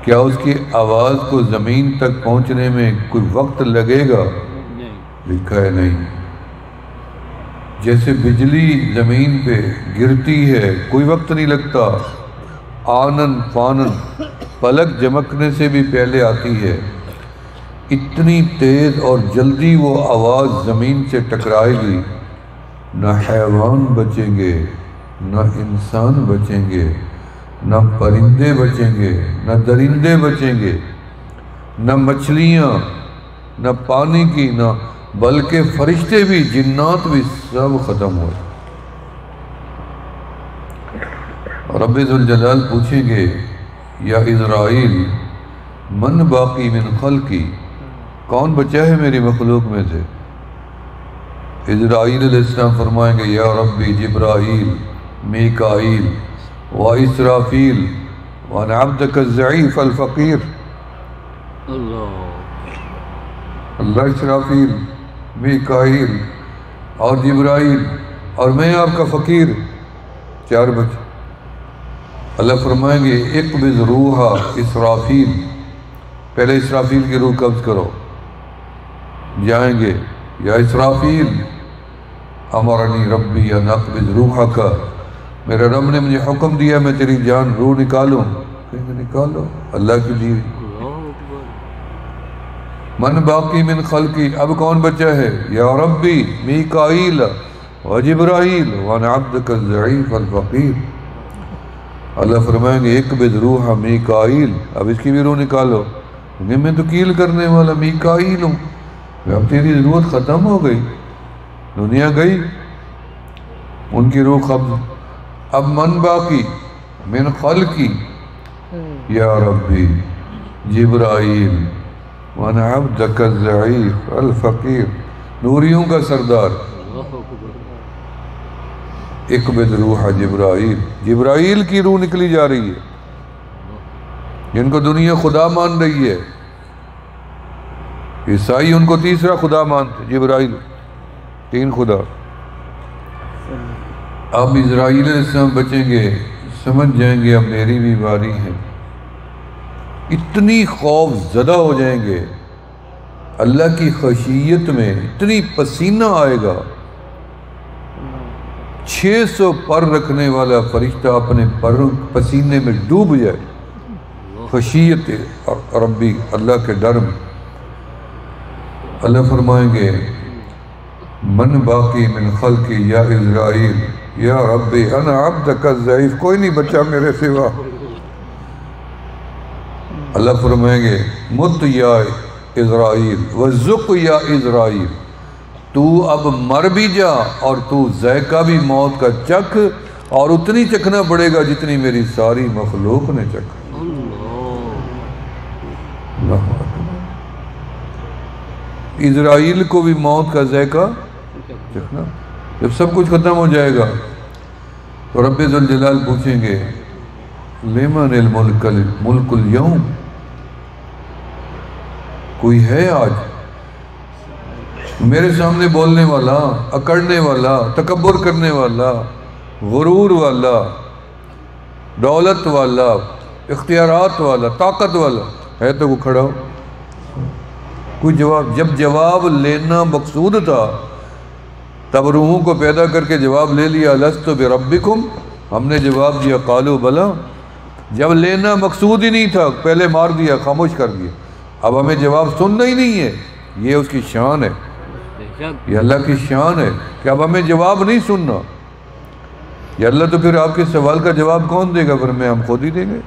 کیا اس کی آواز کو زمین تک پہنچنے میں کوئی وقت لگے گا؟ لکھا ہے نہیں۔ جیسے بجلی زمین پہ گرتی ہے کوئی وقت نہیں لگتا، آنن فانن پلک جھپکنے سے بھی پہلے آتی ہے، اتنی تیز اور جلدی وہ آواز زمین سے ٹکرائے گی، نہ حیوان بچیں گے، نہ انسان بچیں گے، نہ پرندے بچیں گے، نہ درندے بچیں گے، نہ مچھلیاں، نہ پانی کی، نہ بلکہ فرشتے بھی، جنات بھی سب ختم ہوئے۔ رب ذوالجلال پوچھیں گے یا اسرائیل من باقی من خلقی، کون بچا ہے میری مخلوق میں سے؟ اسرائیل علیہ السلام فرمائیں گے یا ربی جبرائیل میکائیل و اسرافیل وانا عبدک الضعیف الفقیر۔ اللہ اسرافیل میکائیل اور جبرائیل اور میں آپ کا فقیر، چار بچے۔ اللہ فرمائیں گے اقبض روحا اسرافیل، پہلے اسرافیل کی روح قبض کرو۔ جائیں گے یا اسرافیل امرنی ربی ان اقبض روحک، میرے رب نے مجھے حکم دیا میں تیری جان روح نکالوں، کہیں گے نکالو، اللہ کی دی۔ من باقی من خلقی، اب کون بچا ہے؟ یا ربی میکائیل و جبرائیل وانا عبدک الضعیف الفقیر۔ اللہ فرمائیں گے اقبض روح میکائیل، اب اس کی بھی روح نکالو، کیونکہ میں تو کیل کرنے والا میکائیل ہوں، اب تیری ضرورت ختم ہو گئی، دنیا گئی، ان کی روح قبض۔ اب من باقی من خلقی یا ربی جبرائیل وانا عبدک الضعیف الفقیر، نوریوں کا سردار اقبض روح جبرائیل، جبرائیل کی روح نکلی جا رہی ہے، جن کو دنیا خدا مان رہی ہے۔ عیسائی ان کو تیسرا خدا مانتے، جبرائیل، تین خدا۔ اب اسرائیل علیہ السلام بچیں گے، سمجھ جائیں گے اب میری بھی باری ہے، اتنی خوف زدہ ہو جائیں گے، اللہ کی خشیت میں اتنی پسینہ آئے گا، 600 پر رکھنے والا فرشتہ اپنے پر پسینے میں ڈوب جائے، خشیت ربی، اللہ کے ڈر میں۔ اللہ فرمائیں گے من باقی من خلقی یا اسرائیل یا ربی انا عبدک الضعیف، کوئی نہیں بچا میرے سوا۔ اللہ فرمائیں گے مت یا اسرائیل وزق یا اسرائیل، تو اب مر بھی جا اور تو ذائقہ بھی موت کا چکھ، اور اتنی چکھنا پڑے گا جتنی میری ساری مخلوق نے چکھا۔ اسرائیل کو بھی موت کا ذائقہ چکھنا، جب سب کچھ ختم ہو جائے گا تو رب ذوالجلال پوچھیں گے لمن الملک اليوم، کوئی ہے آج میرے سامنے بولنے والا، اکڑنے والا، تکبر کرنے والا، غرور والا، دولت والا، اختیارات والا، طاقت والا ہے تو وہ کھڑا ہو، کوئی جواب؟ جب جواب لینا مقصود تھا تب روحوں کو پیدا کر کے جواب لے لیا لست بربکم، ہم نے جواب دیا قالوا بلا۔ جب لینا مقصود ہی نہیں تھا پہلے مار دیا، خاموش کر دیا، اب ہمیں جواب سننا ہی نہیں ہے۔ یہ اس کی شان ہے، یہ اللہ کی شان ہے کہ اب ہمیں جواب نہیں سننا۔ یا اللہ تو پھر آپ کے سوال کا جواب کون دے گا؟ پھر ہم خود ہی دیں گے۔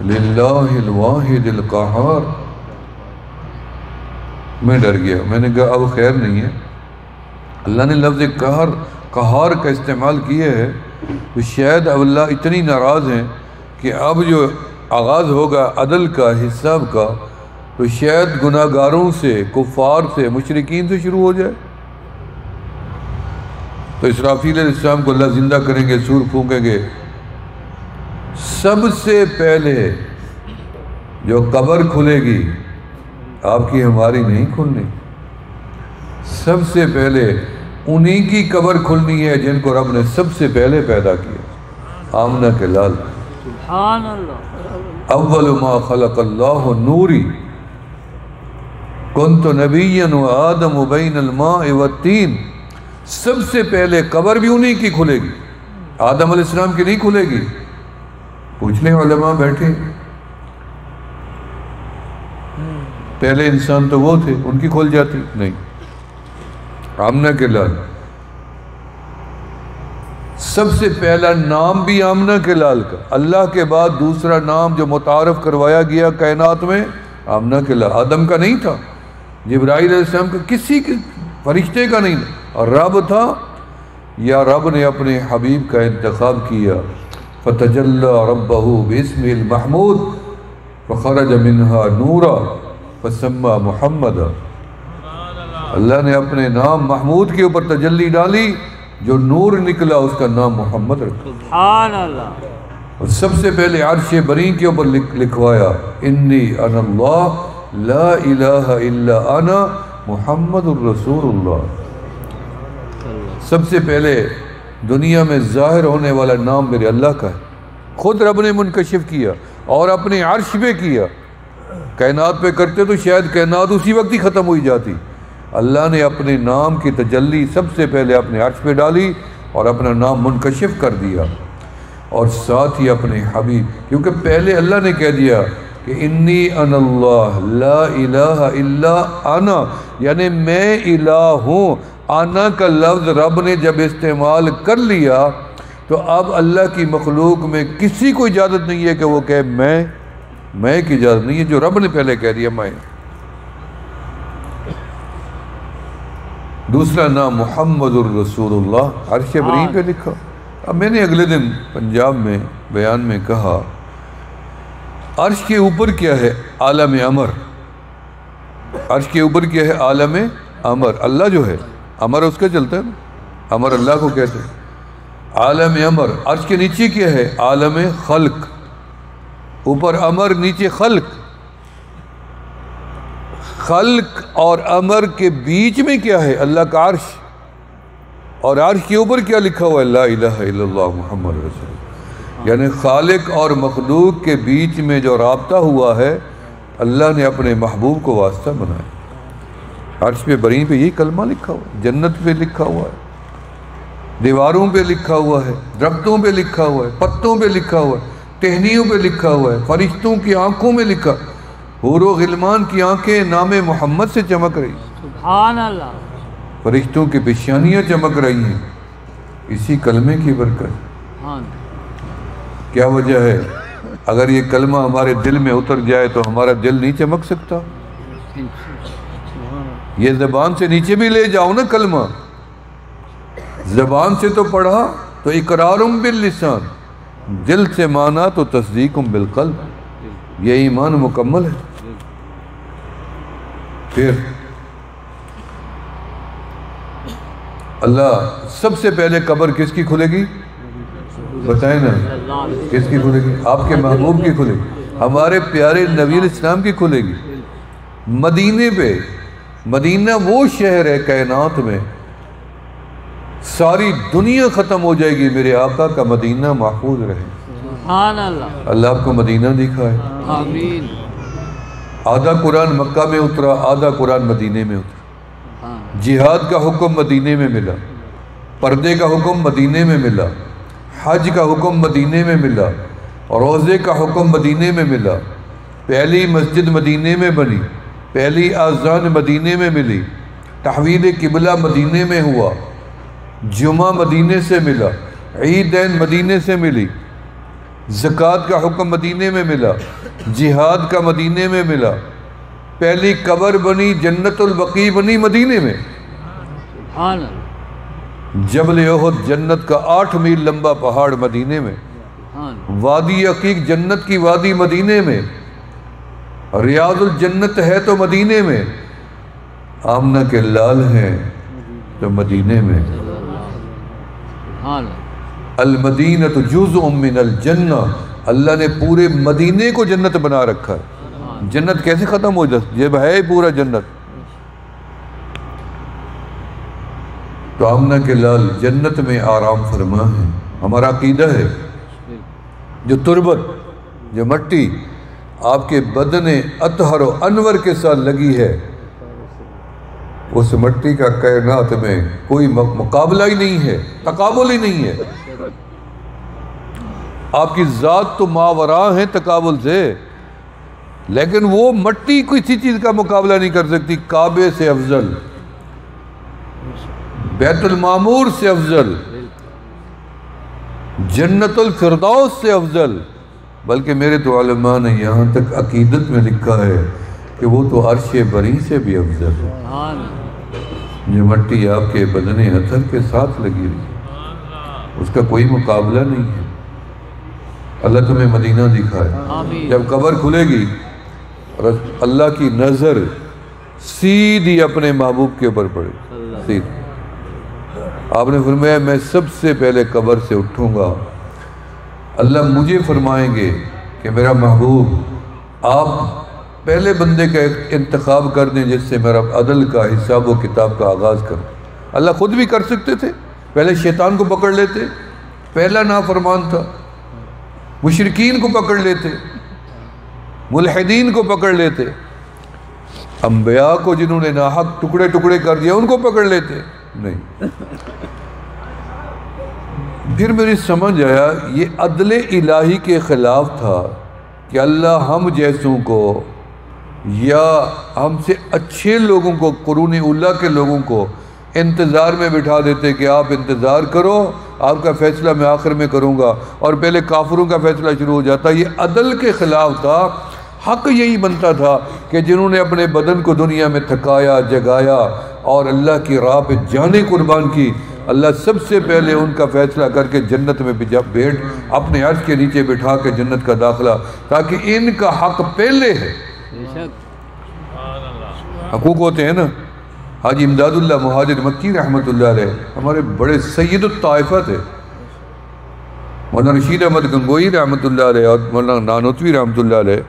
للہ الواحد القہار۔ میں ڈر گیا، میں نے کہا اب خیر نہیں ہے۔ اللہ نے لفظ قہار کا استعمال کیا ہے تو شاید اب اللہ اتنی ناراض ہیں کہ اب جو آغاز ہوگا عدل کا، حساب کا، تو شاید گناہ گاروں سے، کفار سے، مشرکین سے شروع ہو جائے۔ تو اسرافیل علیہ السلام کو اللہ زندہ کریں گے، سور پھونکیں گے، سب سے پہلے جو قبر کھلے گی آپ کی ہماری نہیں کھلنی، سب سے پہلے انہی کی قبر کھلنی ہے جن کو رب نے سب سے پہلے پیدا کیا، آمنہ کے لال۔ سبحان اللہ. اول ما خلق اللہ نوری کنت نبیا و آدم بین الماء والتین. سب سے پہلے قبر بھی انہی کی کھلے گی، آدم علیہ السلام کی نہیں کھلے گی. پوچھنے علماء بیٹھے، پہلے انسان تو وہ تھے، ان کی کھل جاتی نہیں. آمنہ کے لال، سب سے پہلا نام بھی آمنہ کے لال کا. اللہ کے بعد دوسرا نام جو متعارف کروایا گیا کائنات میں آمنہ کے لال. آدم کا نہیں تھا، جبرائیل علیہ السلام کا، کسی کے فرشتے کا نہیں تھا. اور رب تھا، یا رب نے اپنے حبیب کا انتخاب کیا. فتجلی ربہ باسمہ المحمود فخرج منہا نورا فسمى محمد. اللہ نے اپنے نام محمود کے اوپر تجلی ڈالی، جو نور نکلا اس کا نام محمد رکھا. سبحان اللہ. اور سب سے پہلے عرش بری کے اوپر لکھوایا انی انا اللہ لا الہ الا انا محمد الرسول اللہ. سب سے پہلے دنیا میں ظاہر ہونے والا نام میرے اللہ کا ہے. خود رب نے منکشف کیا اور اپنے عرش پہ کیا. کائنات پہ کرتے تو شاید کائنات اسی وقت ہی ختم ہوئی جاتی. اللہ نے اپنے نام کی تجلی سب سے پہلے اپنے عرش پہ ڈالی اور اپنا نام منکشف کر دیا. اور ساتھ ہی اپنے حبیب، کیونکہ پہلے اللہ نے کہہ دیا کہ انی انا اللہ لا الہ الا انا، یعنی میں الہ ہوں. آنا کا لفظ رب نے جب استعمال کر لیا تو اب اللہ کی مخلوق میں کسی کو اجازت نہیں ہے کہ وہ کہے میں کی اجازت نہیں ہے. جو رب نے پہلے کہہ دیا میں. دوسرا نام محمد الرسول اللہ عرش بری پہ لکھا. اب میں نے اگلے دن پنجاب میں بیان میں کہا عرش کے اوپر کیا ہے؟ عالم امر. عرش کے اوپر کیا ہے؟ عالم امر. اللہ جو ہے امر اس کا چلتا ہے نا، امر اللہ کو کہتے ہیں. عالم امر. عرش کے نیچے کیا ہے؟ عالم خلق. اوپر امر، نیچے خلق. خلق اور امر کے بیچ میں کیا ہے؟ اللہ کا عرش. اور عرش کے اوپر کیا لکھا ہوا ہے؟ لا الہ الا اللہ محمد رسول اللہ. یعنی خالق اور مخلوق کے بیچ میں جو رابطہ ہوا ہے اللہ نے اپنے محبوب کو واسطہ بنایا. عرش پہ بری پہ یہی کلمہ لکھا ہوا ہے، جنت پہ لکھا ہوا ہے، دیواروں پہ لکھا ہوا ہے، درختوں پہ لکھا ہوا ہے، پتوں پہ لکھا ہوا ہے، ٹہنیوں پہ لکھا ہوا ہے، فرشتوں کی آنکھوں میں لکھا. حور و غلمان کی آنکھیں نام محمد سے چمک رہی. سبحان اللہ. فرشتوں کی پیشانیاں چمک رہی ہیں اسی کلمے کی برکت. کیا وجہ ہے؟ اگر یہ کلمہ ہمارے دل میں اتر جائے تو ہمارا دل نہیں چمک سکتا. یہ زبان سے نیچے بھی لے جاؤ نا کلمہ، زبان سے تو پڑھا تو اقرارم باللسان، دل سے مانا تو تصدیقم بالقلب. یہ ایمان مکمل ہے. پھر اللہ سب سے پہلے قبر کس کی کھلے گی؟ بتائیں نا، کس کی کھلے گی؟ آپ کے محبوب کی کھلے گی، ہمارے پیارے نبی علیہ السلام کی کھلے گی. مدینے پہ، مدینہ وہ شہر ہے کائنات میں، ساری دنیا ختم ہو جائے گی میرے آقا کا مدینہ محفوظ رہے. سبحان اللہ. اللہ آپ کو مدینہ دکھائے. آمین. آدھا قرآن مکہ میں اترا، آدھا قرآن مدینے میں اترا. جہاد کا حکم مدینے میں ملا، پردے کا حکم مدینے میں ملا، حج کا حکم مدینے میں ملا، روزے کا حکم مدینے میں ملا. پہلی مسجد مدینے میں بنی، پہلی اذان مدینے میں ملی، تحویل قبلہ مدینے میں ہوا، جمعہ مدینے سے ملا، عیدین مدینے سے ملی، زکوٰۃ کا حکم مدینے میں ملا، جہاد کا مدینے میں ملا. پہلی قبر بنی، جنت البقیع بنی مدینے میں. سبحان اللہ. جبل احد جنت کا 8 میل لمبا پہاڑ مدینے میں. وادی عقیق جنت کی وادی مدینے میں. ریاض الجنت ہے تو مدینے میں. آمنہ کے لال ہیں تو مدینے میں. المدینۃ جزء من الجنہ. اللہ نے پورے مدینے کو جنت بنا رکھا ہے. جنت کیسے ختم ہو جائے جب ہے پورا جنت؟ تو آمنہ کے لال جنت میں آرام فرما ہے. ہمارا عقیدہ ہے جو تربت، جو مٹی آپ کے بدن اطہر و انور کے ساتھ لگی ہے، اس مٹی کا کائنات میں کوئی مقابلہ ہی نہیں ہے، تقابل ہی نہیں ہے۔ آپ کی ذات تو ماورا ہے تقابل سے، لیکن وہ مٹی کسی چیز کا مقابلہ نہیں کر سکتی۔ کعبے سے افضل، بیت المعمور سے افضل، جنت الفردوس سے افضل، بلکہ میرے تو علماء نے یہاں تک عقیدت میں لکھا ہے کہ وہ تو عرش بری سے بھی افضل ہے۔ یہ مٹی آپ کے بدن اطہر کے ساتھ لگی ہوئی، اس کا کوئی مقابلہ نہیں ہے۔ اللہ تمہیں مدینہ دکھائے، جب قبر کھلے گی اور اللہ کی نظر سیدھی اپنے محبوب کے اوپر پڑے، سیدھی۔ آپ نے فرمایا میں سب سے پہلے قبر سے اٹھوں گا، اللہ مجھے فرمائیں گے کہ میرا محبوب آپ پہلے بندے کا انتخاب کر دیں جس سے میرا عدل کا حساب و کتاب کا آغاز کریں۔ اللہ خود بھی کر سکتے تھے، پہلے شیطان کو پکڑ لیتے، پہلا نافرمان تھا، مشرکین کو پکڑ لیتے، ملحدین کو پکڑ لیتے، انبیاء کو جنہوں نے ناحق ٹکڑے ٹکڑے کر دیا ان کو پکڑ لیتے، نہیں۔ پھر میری سمجھ آیا یہ عدل الہی کے خلاف تھا کہ اللہ ہم جیسوں کو یا ہم سے اچھے لوگوں کو، قرون اولیٰ کے لوگوں کو انتظار میں بٹھا دیتے کہ آپ انتظار کرو، آپ کا فیصلہ میں آخر میں کروں گا، اور پہلے کافروں کا فیصلہ شروع ہو جاتا۔ یہ عدل کے خلاف تھا۔ حق یہی بنتا تھا کہ جنہوں نے اپنے بدن کو دنیا میں تھکایا، جگایا اور اللہ کی راہ پہ جانیں قربان کی، اللہ سب سے پہلے ان کا فیصلہ کر کے جنت میں بیٹھ اپنے عرش کے نیچے بٹھا کے جنت کا داخلہ، تاکہ ان کا حق پہلے ہے۔ حقوق ہوتے ہیں نا۔ حاجی امداد اللہ مہاجر مکی رحمۃ اللہ علیہ ہمارے بڑے سید الطائفہ تھے، مولانا رشید احمد گنگوئی رحمۃ اللہ علیہ اور مولانا نانوتوی رحمۃ اللہ علیہ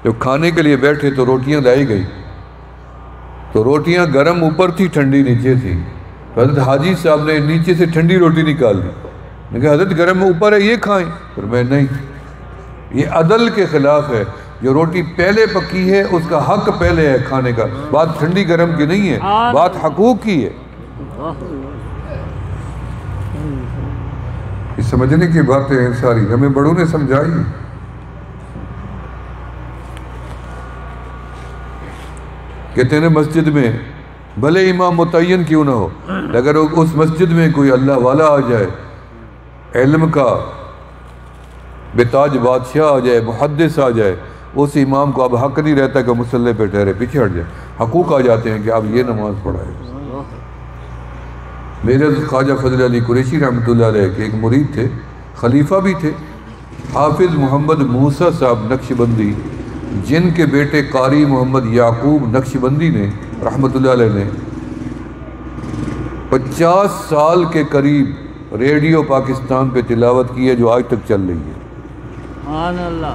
جب کھانے کے لیے بیٹھے تو روٹیاں لائی گئی، تو روٹیاں گرم اوپر تھی، ٹھنڈی نیچے تھی۔ حضرت حاجی صاحب نے نیچے سے ٹھنڈی روٹی نکال دی، نے کہا حضرت گرم اوپر ہے یہ کھائیں، پھر میں نہیں، یہ عدل کے خلاف ہے۔ جو روٹی پہلے پکی ہے اس کا حق پہلے ہے کھانے کا، بات ٹھنڈی گرم کی نہیں ہے، بات حقوق کی ہے۔ یہ سمجھنے کی باتیں ہیں ساری، ہمیں بڑوں نے سمجھائی۔ کہتے ہیں مسجد میں بھلے امام متعین کیوں نہ ہو، اگر اس مسجد میں کوئی اللہ والا آ جائے، علم کا بتاج بادشاہ آ جائے، محدث آ جائے، اس امام کو اب حق نہیں رہتا کہ مصلی پہ ٹھہرے، پیچھے ہٹ جائے، حقوق آ جاتے ہیں کہ اب یہ نماز پڑھائے۔ میرے خواجہ فضل علی قریشی رحمۃ اللہ علیہ کے ایک مرید تھے، خلیفہ بھی تھے، حافظ محمد موسیٰ صاحب نقشبندی، جن کے بیٹے قاری محمد یعقوب نقشبندی نے رحمۃ اللہ علیہ نے 50 سال کے قریب ریڈیو پاکستان پہ تلاوت کی ہے، جو آج تک چل رہی ہے۔ سبحان اللہ۔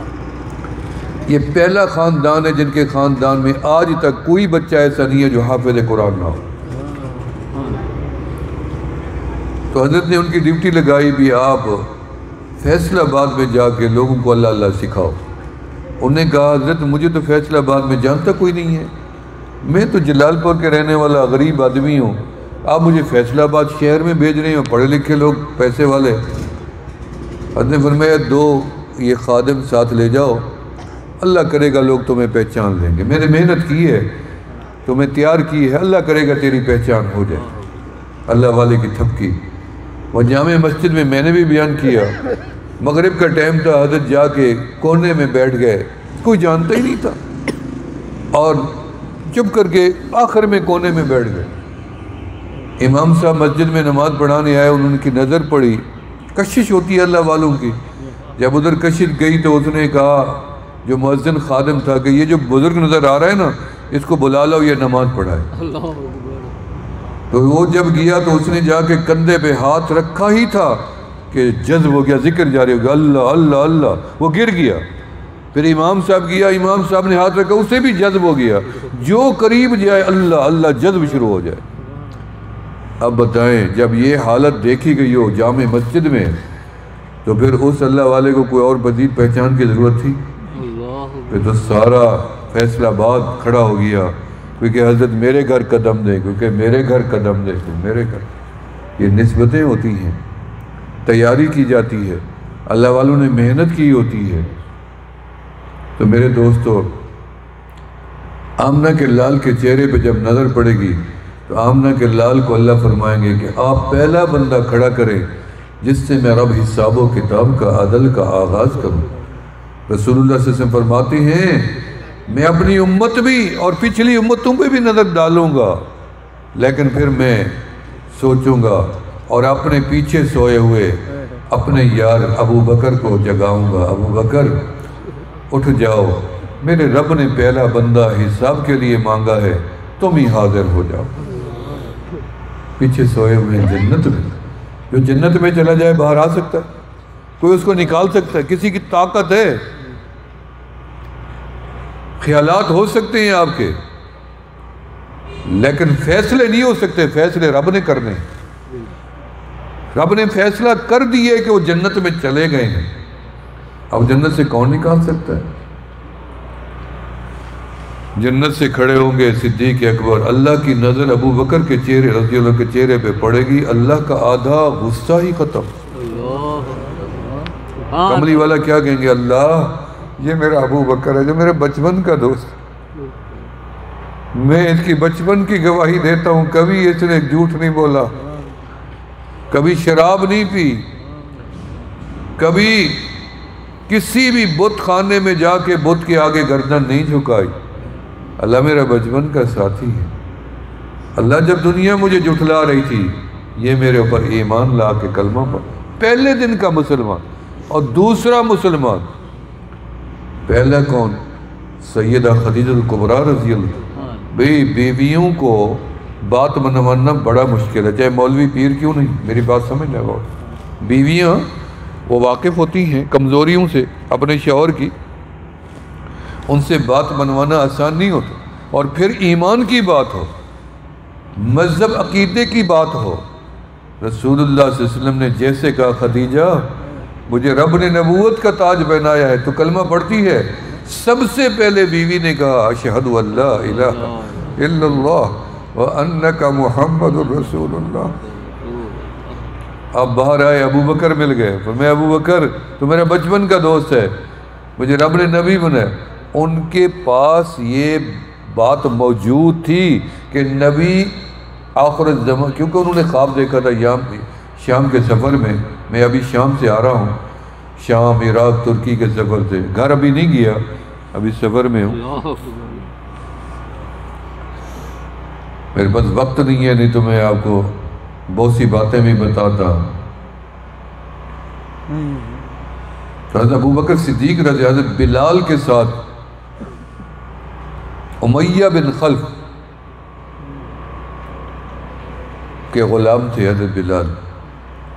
یہ پہلا خاندان ہے جن کے خاندان میں آج تک کوئی بچہ ایسا نہیں ہے جو حافظ قرآن نہ ہو۔ تو حضرت نے ان کی ڈیوٹی لگائی بھی، آپ فیصل آباد میں جا کے لوگوں کو اللہ اللہ سکھاؤ۔ انہوں نے کہا حضرت مجھے تو فیصل آباد میں جانتا کوئی نہیں ہے، میں تو جلال پور کے رہنے والا غریب آدمی ہوں، آپ مجھے فیصل آباد شہر میں بھیج رہے ہیں، پڑھے لکھے لوگ پیسے والے۔ حضرت نے فرمایا 2 یہ خادم ساتھ لے جاؤ، اللہ کرے گا لوگ تمہیں پہچان لیں گے، میں نے محنت کی ہے، تمہیں تیار کی ہے، اللہ کرے گا تیری پہچان ہو جائے۔ اللہ والے کی تھپکی۔ وہ جامع مسجد میں میں نے بھی بیان کیا، مغرب کا ٹائم تھا، حضرت جا کے کونے میں بیٹھ گئے، کوئی جانتا ہی نہیں تھا، اور چپ کر کے آخر میں کونے میں بیٹھ گئے۔ امام صاحب مسجد میں نماز پڑھانے آئے، انہوں کی نظر پڑی، کشش ہوتی ہے اللہ والوں کی، جب ادھر کشش گئی تو اس نے کہا جو مؤذن خادم تھا کہ یہ جو بزرگ نظر آ رہا ہے نا اس کو بلا لو، یہ نماز پڑھائے۔ تو وہ جب گیا تو اس نے جا کے کندھے پہ ہاتھ رکھا ہی تھا کہ جذب ہو گیا، ذکر جاری ہو گیا، اللہ اللہ اللہ، وہ گر گیا۔ پھر امام صاحب گیا، امام صاحب نے ہاتھ رکھا، اسے بھی جذب ہو گیا، جو قریب جائے اللہ اللہ جذب شروع ہو جائے۔ اب بتائیں جب یہ حالت دیکھی گئی ہو جامع مسجد میں، تو پھر اس اللہ والے کو کوئی اور مزید پہچان کی ضرورت تھی؟ پھر تو سارا فیصلہ آباد کھڑا ہو گیا، کیونکہ حضرت میرے گھر قدم دے، کیونکہ میرے گھر قدم دے، میرے گھر۔ یہ نسبتیں ہوتی ہیں، تیاری کی جاتی ہے، اللہ والوں نے محنت کی ہوتی ہے۔ تو میرے دوستو، آمنہ کے لال کے چہرے پہ جب نظر پڑے گی تو آمنہ کے لال کو اللہ فرمائیں گے کہ آپ پہلا بندہ کھڑا کریں جس سے میں رب حساب و کتاب کا عدل کا آغاز کروں۔ رسول اللہ صلی اللہ علیہ وسلم فرماتے ہیں میں اپنی امت بھی اور پچھلی امتوں پہ بھی نظر ڈالوں گا، لیکن پھر میں سوچوں گا اور اپنے پیچھے سوئے ہوئے اپنے یار ابو بکر کو جگاؤں گا، ابو بکر اٹھ جاؤ، میرے رب نے پہلا بندہ حساب کے لیے مانگا ہے، تم ہی حاضر ہو جاؤ۔ پیچھے سوئے ہوئے جنت میں، جو جنت میں چلا جائے باہر آ سکتا ہے؟ کوئی اس کو نکال سکتا ہے؟ کسی کی طاقت ہے؟ خیالات ہو سکتے ہیں آپ کے، لیکن فیصلے نہیں ہو سکتے، فیصلے رب نے کرنے۔ رب نے فیصلہ کر دیے کہ وہ جنت میں چلے گئے ہیں، اب جنت سے کون نکال سکتا ہے؟ جنت سے کھڑے ہوں گے صدیق اکبر، اللہ کی نظر ابو بکر کے چہرے رضی اللہ کے چہرے پہ پڑے گی، اللہ کا آدھا غصہ ہی ختم۔ کملی والا کیا کہیں گے؟ اللہ یہ میرا ابو بکر ہے جو میرے بچپن کا دوست، میں اس کی بچپن کی گواہی دیتا ہوں، کبھی اس نے جھوٹ نہیں بولا، کبھی شراب نہیں پی، کبھی کسی بھی بت خانے میں جا کے بت کے آگے گردن نہیں جھکائی۔ اللہ میرا بچپن کا ساتھی ہے۔ اللہ جب دنیا مجھے جھٹلا رہی تھی، یہ میرے اوپر ایمان لا کے کلمہ پڑھ، پہلے دن کا مسلمان۔ اور دوسرا مسلمان، پہلا کون؟ سیدہ خدیجہ الکبریٰ رضی اللہ۔ بھئی بیویوں کو بات منوانا بڑا مشکل ہے، چاہے مولوی پیر کیوں نہیں، میری بات سمجھ لے گا۔ بیویاں وہ واقف ہوتی ہیں کمزوریوں سے اپنے شوہر کی، ان سے بات منوانا آسان نہیں ہوتا، اور پھر ایمان کی بات ہو، مذہب عقیدے کی بات ہو۔ رسول اللہ صلی اللہ علیہ وسلم نے جیسے کہا خدیجہ مجھے رب نے نبوت کا تاج پہنایا ہے، تو کلمہ پڑھتی ہے، سب سے پہلے بیوی نے کہا اشہد ان لا الہ الا اللہ وانک محمد رسول اللہ۔ اب باہر آئے، ابو بکر مل گئے، فرمایا ابو بکر تو میرا بچپن کا دوست ہے، مجھے رب نے نبی بنایا۔ ان کے پاس یہ بات موجود تھی کہ نبی آخر الزمان، کیونکہ انہوں نے خواب دیکھا تھا شام کے سفر میں، میں ابھی شام سے آ رہا ہوں، شام عراق ترکی کے سفر سے، گھر ابھی نہیں گیا، ابھی سفر میں ہوں، میرے پاس وقت نہیں ہے، نہیں تو میں آپ کو بہت سی باتیں بھی بتاتا۔ حضرت ابو بکر صدیق رضی اللہ عنہ بلال کے ساتھ امیہ بن خلف کے غلام تھے حضرت بلال،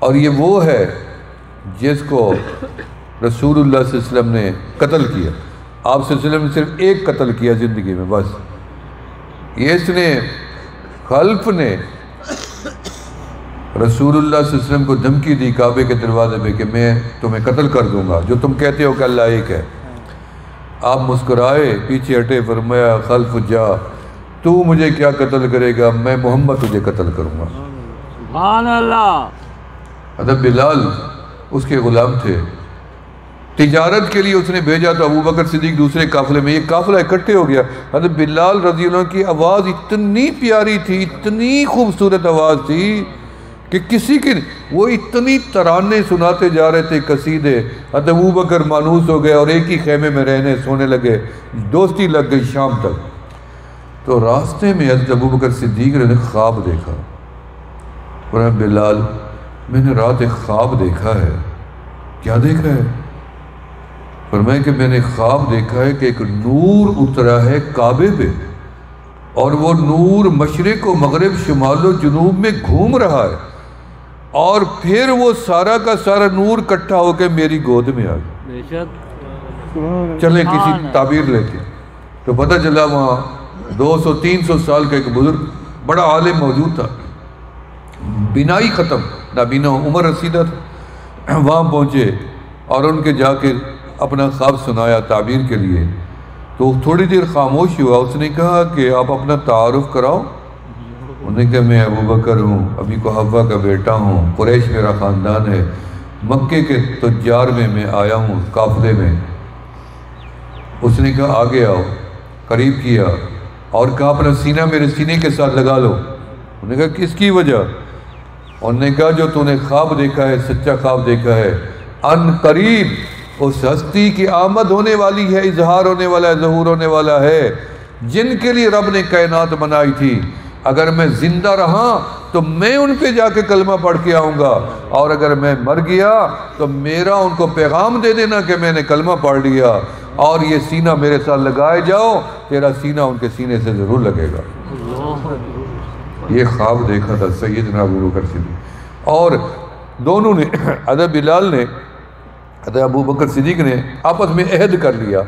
اور یہ وہ ہے جس کو رسول اللہ صلی اللہ علیہ وسلم نے قتل کیا۔ آپ صلی اللہ علیہ وسلم نے صرف ایک قتل کیا زندگی میں، بس یہ اس نے خلف نے رسول اللہ صلی اللہ علیہ وسلم کو دھمکی دی کعبے کے دروازے پہ کہ میں تمہیں قتل کر دوں گا جو تم کہتے ہو کہ اللہ ایک ہے۔ آپ مسکرائے، پیچھے ہٹے، فرمایا خلف جا، تو مجھے کیا قتل کرے گا، میں محمد تجھے قتل کروں گا۔ سبحان اللہ۔ حضرت بلال اس کے غلام تھے، تجارت کے لیے اس نے بھیجا تو ابو بکر صدیق دوسرے قافلے میں، یہ قافلہ اکٹھے ہو گیا۔ حضرت بلال رضی اللہ عنہ کی آواز اتنی پیاری تھی، اتنی خوبصورت آواز تھی کہ کسی کی، وہ اتنی ترانے سناتے جا رہے تھے، قصیدے۔ حضرت ابو بکر مانوس ہو گئے اور ایک ہی خیمے میں رہنے سونے لگے، دوستی لگ گئی شام تک۔ تو راستے میں حضرت ابو بکر صدیق نے خواب دیکھا، فرمایا بلال میں نے رات ایک خواب دیکھا ہے۔ کیا دیکھا ہے؟ فرمایا کہ میں نے خواب دیکھا ہے کہ ایک نور اترا ہے کعبے پہ، اور وہ نور مشرق و مغرب شمال و جنوب میں گھوم رہا ہے، اور پھر وہ سارا کا سارا نور کٹھا ہو کے میری گود میں آ گیا۔ بے شک۔ چلیں کسی تعبیر لیتے، تو پتہ چلا وہاں 200-300 سال کا ایک بزرگ بڑا عالم موجود تھا، بینائی ختم، نابینا عمر رسیدہ تھا، وہاں پہنچے اور ان کے جا کے اپنا خواب سنایا تعبیر کے لیے، تو تھوڑی دیر خاموش ہوا. اس نے کہا کہ آپ اپنا تعارف کراؤ. انہوں نے کہا میں ابو بکر ہوں، ابی قحافہ کا بیٹا ہوں، قریش میرا خاندان ہے، مکے کے تجار میں آیا ہوں قافلے میں. اس نے کہا آگے آؤ. قریب کیا اور کہا اپنا سینہ میرے سینے کے ساتھ لگا لو. انہوں نے کہا کس کی وجہ؟ انہوں نے کہا جو تو نے خواب دیکھا ہے، سچا خواب دیکھا ہے، ان قریب اس ہستی کی آمد ہونے والی ہے، اظہار ہونے والا ہے، ظہور ہونے والا ہے، جن کے لیے رب نے کائنات بنائی تھی. اگر میں زندہ رہا تو میں ان پہ جا کے کلمہ پڑھ کے آؤں گا، اور اگر میں مر گیا تو میرا ان کو پیغام دے دینا کہ میں نے کلمہ پڑھ لیا، اور یہ سینہ میرے ساتھ لگائے جاؤ، تیرا سینہ ان کے سینے سے ضرور لگے گا. یہ خواب دیکھا تھا سیدنا ابو بکر صدیق. اور دونوں نے، حضرت بلال نے، حضرت ابو بکر صدیق نے آپس میں عہد کر لیا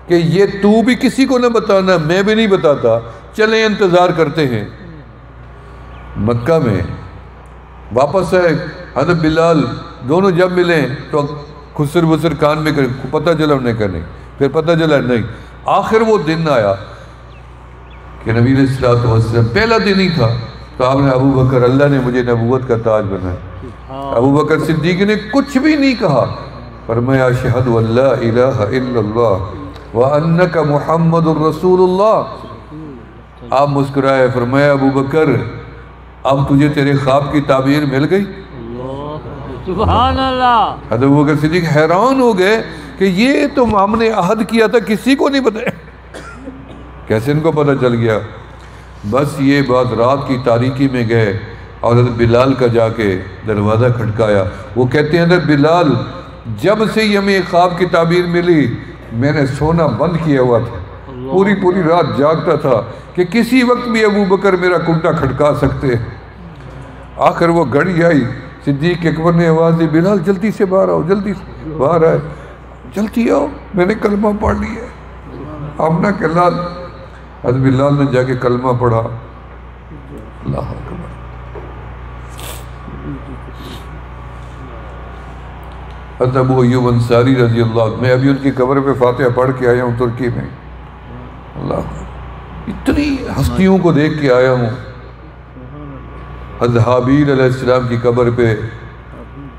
کہ یہ تو بھی کسی کو نہ بتانا، میں بھی نہیں بتاتا، چلیں انتظار کرتے ہیں. مکہ میں واپس آئے حضرت بلال، دونوں جب ملیں تو خسر بسر کان میں کریں، پتہ چلا انہیں کہ نہیں، پھر پتہ چلا نہیں. آخر وہ دن آیا کہ نبی علیہ الصلوۃ والسلام، پہلا دن ہی تھا تو آپ نے ابو بکر، اللہ نے مجھے نبوت کا تاج بنایا. ابو بکر صدیق نے کچھ بھی نہیں کہا، فرمایا اشہد ان لا الہ الا اللہ وانک محمد الرسول اللہ. آپ مسکرائے، فرمایا ابو بکر اب تجھے تیرے خواب کی تعبیر مل گئی. سبحان اللہ. حضرت ابو بکر صدیق حیران ہو گئے کہ یہ تو ہم نے عہد کیا تھا، کسی کو نہیں بتایا، کیسے ان کو پتہ چل گیا؟ بس یہ بات رات کی تاریکی میں گئے اور حضرت بلال کا جا کے دروازہ کھٹکایا. وہ کہتے ہیں حضرت بلال جب سے ہی ہمیں خواب کی تعبیر ملی میں نے سونا بند کیا ہوا تھا، پوری رات جاگتا تھا کہ کسی وقت بھی ابو بکر میرا کنڈا کھٹکا سکتے. آخر وہ گھڑی آئی، صدیق اکبر نے آواز دی، بلال جلدی سے باہر آؤ، جلدی سے باہر آئے، جلدی آؤ میں نے کلمہ پڑھ لیا. آمنہ کے لال حضرت بلال نے جا کے کلمہ پڑھا. اللہ اکبر. حضرت ابو ایوب انصاری رضی اللہ عنہ، میں ابھی ان کی قبر پہ فاتحہ پڑھ کے آیا ہوں ترکی میں. اللہ اتنی ہستیوں کو دیکھ کے آیا ہوں. حضرت حابیل علیہ السلام کی قبر پہ،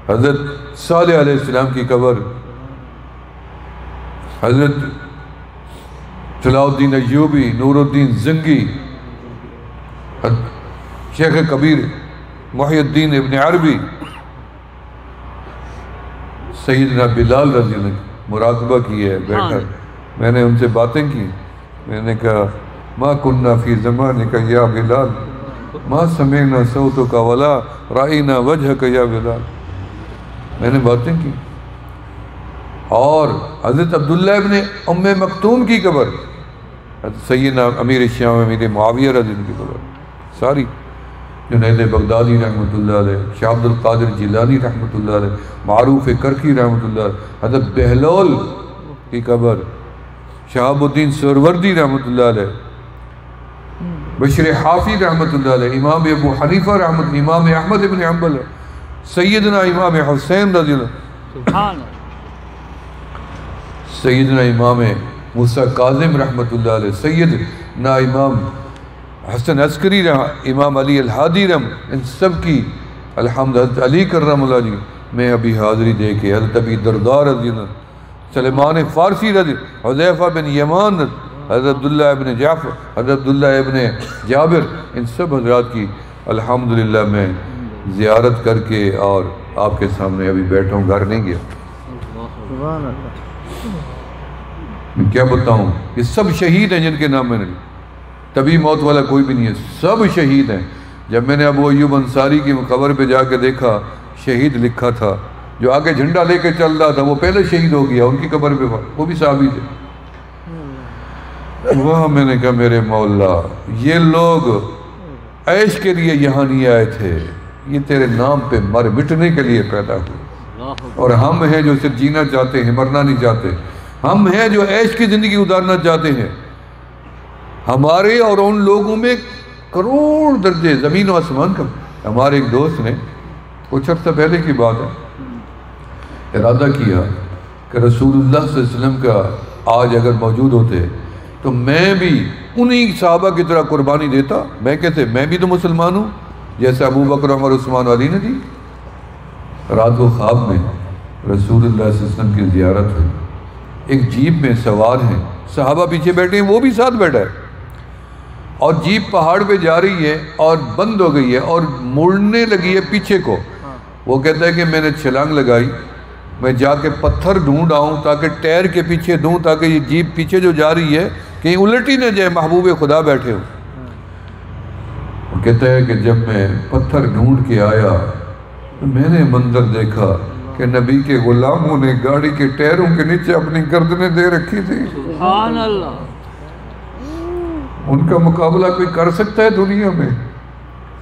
حضرت صالح علیہ السلام کی قبر، حضرت صلاح الدین ایوبی، نور الدین زنگی، شیخ کبیر محی الدین ابن عربی، سیدنا بلال رضی اللہ عنہ مراقبہ کی ہے بیٹھا. میں نے ان سے باتیں کی، میں نے کہا ما کننا فی زمانک یا بلال ما سمعنا صوتک ولا رأینا وجہک یا بلال. میں نے باتیں کی. اور حضرت عبداللہ ابن ام مکتوم کی قبر، سیدنا امیر الشام امیر معاویہ رضی اللہ عنہ کی قبر ساری، جنید بغدادی رحمۃ اللہ علیہ، شاہ عبد القادر جیلانی رحمۃ اللہ علیہ، معروف کرکی رحمۃ اللہ علیہ، حضرت بہلول کی قبر، شہاب الدین سہروردی رحمۃ اللہ علیہ، بشر حافی رحمۃ اللہ علیہ، امام ابو حنیفہ رحمۃ اللہ، امام احمد ابن حنبل، سیدنا امام حسین رضی اللہ، سیدنا امام موسیٰ کاظم رحمۃ اللہ علیہ، سیدنا امام حسن عسکری، امام علی الحادی رحم، ان سب کی الحمد، حضرت علی کرم اللہ جی میں ابھی حاضری دے کے، حضرت ابی درداء رضی اللہ، سلمان فارسی رضی، حذیفہ بن یمان، حضرت عبداللہ ابن جعفر، حضرت عبداللہ ابن جابر، ان سب حضرات کی الحمدللہ میں زیارت کر کے اور آپ کے سامنے ابھی بیٹھا ہوں، گھر نہیں گیا. میں کیا بتاؤں، یہ سب شہید ہیں جن کے نام میں نے، تبھی موت والا کوئی بھی نہیں ہے، سب شہید ہیں. جب میں نے ابو ایوب انصاری کی قبر پہ جا کے دیکھا شہید لکھا تھا، جو آگے جھنڈا لے کے چل رہا تھا وہ پہلے شہید ہو گیا، ان کی قبر پہ وہ بھی صحابی تھے. وہاں میں نے کہا میرے مولا یہ لوگ عیش کے لیے یہاں نہیں آئے تھے، یہ تیرے نام پہ مر مٹنے کے لیے پیدا ہوئے، اور ہم ہیں جو صرف جینا چاہتے ہیں، مرنا نہیں چاہتے. ہم ہیں جو عیش کی زندگی گزارنا چاہتے ہیں. ہمارے اور ان لوگوں میں کروڑ درجے زمین و آسمان کا. ہمارے ایک دوست نے کچھ عرصہ پہلے کی بات ہے، ارادہ کیا کہ رسول اللہ صلی اللہ علیہ وسلم کا آج اگر موجود ہوتے تو میں بھی انہی صحابہ کی طرح قربانی دیتا. میں کہتے میں بھی تو مسلمان ہوں جیسے ابو بکر عمر عثمان علی نے دی. رات کو خواب میں رسول اللہ صلی اللہ علیہ وسلم کی زیارت ہوئی. ایک جیپ میں سوار ہیں, صحابہ پیچھے بیٹھے ہیں, وہ بھی ساتھ بیٹھا ہے, اور جیپ پہاڑ پہ جا رہی ہے اور بند ہو گئی ہے اور مڑنے لگی ہے پیچھے کو. وہ کہتا ہے کہ میں نے چھلانگ لگائی, میں جا کے پتھر ڈھونڈ آؤں تاکہ ٹائر کے پیچھے دوں تاکہ یہ جیپ پیچھے جو جا رہی ہے کہیں الٹ ہی نہ جائے, محبوب خدا بیٹھے ہوں. وہ کہتا ہے کہ جب میں پتھر ڈھونڈ کے آیا تو میں نے منظر دیکھا کہ نبی کے غلاموں نے گاڑی کے ٹائروں کے نیچے اپنی گردنیں دے رکھی تھی. سبحان اللہ. ان کا مقابلہ کوئی کر سکتا ہے دنیا میں؟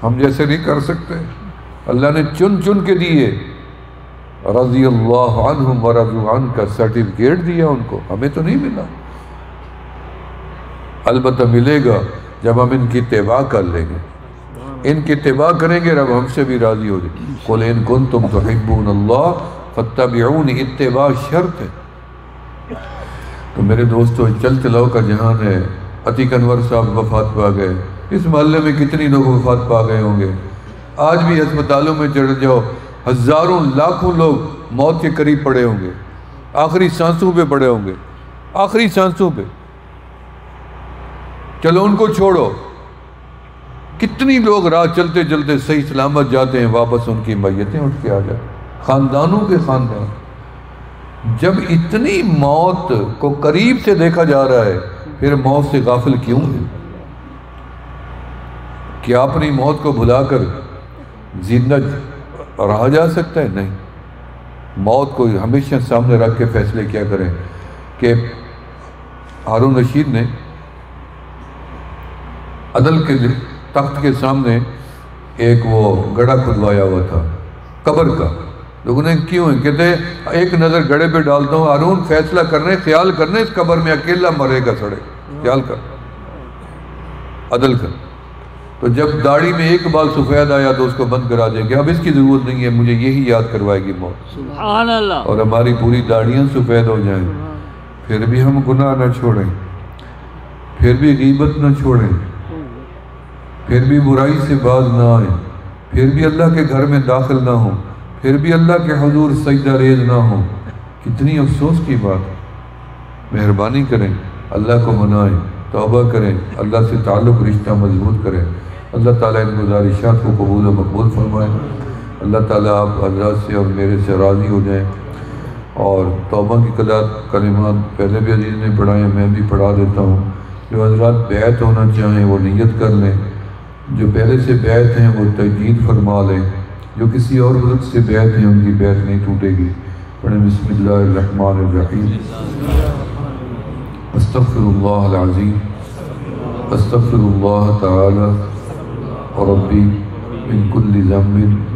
ہم جیسے نہیں کر سکتے. اللہ نے چن چن کے دیے, رضی اللہ عنہم ورضوا عنہ کا سرٹیفکیٹ دیا ان کو, ہمیں تو نہیں ملا. البتہ ملے گا جب ہم ان کی اتباع کر لیں گے. ان کی اتباع کریں گے رب ہم سے بھی راضی ہو جائے. قُلْ إِن كُنْتُمْ تُحِبُّونَ اللَّهَ فَاتَّبِعُونِ, اتباع شرط ہے. تو میرے دوستو, چل چلاؤ کا جہان ہے. عتیق انور صاحب وفات پا گئے, اس محلے میں کتنی لوگ وفات پا گئے ہوں گے. آج بھی ہسپتالوں میں چڑھ جاؤ, ہزاروں لاکھوں لوگ موت کے قریب پڑے ہوں گے, آخری سانسوں پہ پڑے ہوں گے, آخری سانسوں پہ. چلو ان کو چھوڑو, کتنی لوگ راہ چلتے چلتے صحیح سلامت جاتے ہیں, واپس ان کی میتیں اٹھ کے آ جائیں. خاندانوں کے خاندان. جب اتنی موت کو قریب سے دیکھا جا رہا ہے پھر موت سے غافل کیوں ہے؟ کیا اپنی موت کو بھلا کر زندہ رہا جا سکتا ہے؟ نہیں. موت کو ہمیشہ سامنے رکھ کے فیصلے کیا کریں. کہ ہارون رشید نے عدل کے تخت کے سامنے ایک وہ گڑھا کھدوایا ہوا تھا قبر کا. لوگوں نے کیوں ہے؟ کہتے ہیں ایک نظر گڑھے پہ ڈالتا ہوں, ہارون فیصلہ کرنے, خیال کرنے, اس قبر میں اکیلا مرے گا سڑے, خیال کر, عدل کر. تو جب داڑھی میں ایک بال سفید آیا تو اس کو بند کرا دیں گے, اب اس کی ضرورت نہیں ہے, مجھے یہی یاد کروائے گی موت. سبحان اللہ. اور ہماری پوری داڑیاں سفید ہو جائیں, پھر بھی ہم گناہ نہ چھوڑیں, پھر بھی غیبت نہ چھوڑیں, پھر بھی برائی سے باز نہ آئیں, پھر بھی اللہ کے گھر میں داخل نہ ہوں, پھر بھی اللہ کے حضور سجدہ ریز نہ ہوں. کتنی افسوس کی بات. مہربانی کریں, اللہ کو منائیں, توبہ کریں, اللہ سے تعلق رشتہ مضبوط کریں. اللہ تعالیٰ ان گزارشات کو قبول و مقبول فرمائیں. اللہ تعالیٰ آپ حضرات سے اور میرے سے راضی ہو جائیں. اور توبہ کی کلمات پہلے بھی عزیز نے پڑھائے, میں بھی پڑھا دیتا ہوں. جو حضرات بیعت ہونا چاہیں وہ نیت کر لیں, جو پہلے سے بیعت ہیں وہ تجدید فرما لیں, جو کسی اور بزرگ سے بیعت ہیں ان کی بیعت نہیں ٹوٹے گی. پڑھیں بسم اللہ الرحمن الرحیم. استغفر اللہ العظیم, استغفر اللہ تعالی ربی من کل ذنب